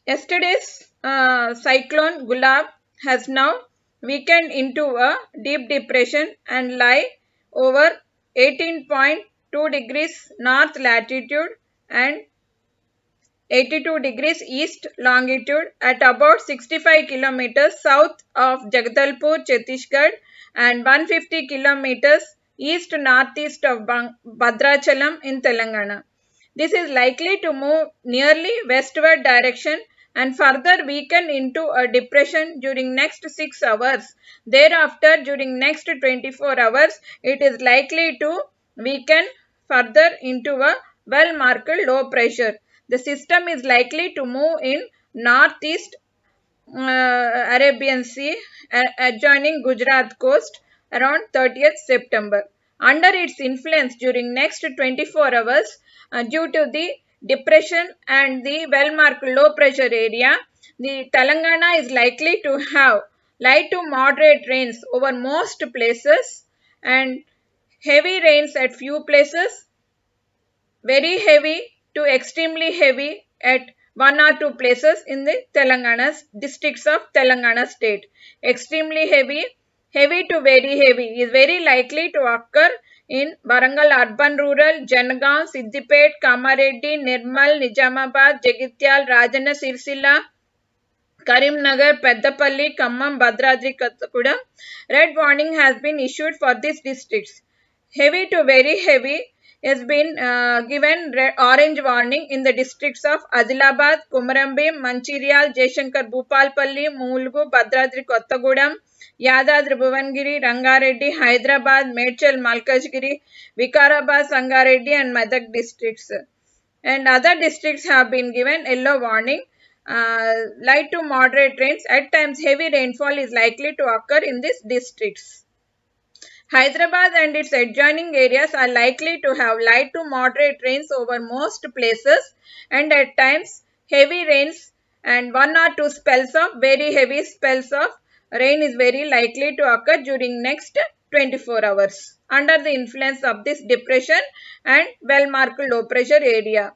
Yesterday's cyclone Gulab has now weakened into a deep depression and lie over 18.2 degrees north latitude and 82 degrees east longitude at about 65 kilometers south of Jagdalpur, Chhattisgarh and 150 kilometers east northeast of Bhadrachalam in Telangana. This is likely to move nearly westward direction and further weaken into a depression during next 6 hours. Thereafter, during next 24 hours, it is likely to weaken further into a well-marked low pressure. The system is likely to move in northeast Arabian Sea adjoining Gujarat coast around 30th September. Under its influence during next 24 hours, due to the depression and the well-marked low pressure area, the Telangana is likely to have light to moderate rains over most places and heavy rains at few places, very heavy to extremely heavy at one or two places in the Telangana districts of Telangana state. Extremely heavy, heavy to very heavy is very likely to occur in Warangal urban rural, Janagaon, Siddipet, Kamareddy, Nirmal, Nizamabad, Jagityal, Rajana Sirsila, Karimnagar, Peddapalli, Khammam, Bhadradri, Kottagudem. Red warning has been issued for these districts. Heavy to very heavy has been given orange warning in the districts of Adilabad, Kumarambim, Manchiryal, Jaishankar, Bhupalpalli, Mulgu, Bhadradri, Kottagudem, Yadadri, Bhuvangiri, Rangareddy, Hyderabad, Medchal, Malkajgiri, Vikarabad, Sangareddy and Medak districts. And other districts have been given yellow warning. Light to moderate rains. At times, heavy rainfall is likely to occur in these districts. Hyderabad and its adjoining areas are likely to have light to moderate rains over most places, and at times heavy rains and one or two spells of very heavy spells of rain is very likely to occur during next 24 hours under the influence of this depression and well marked low pressure area.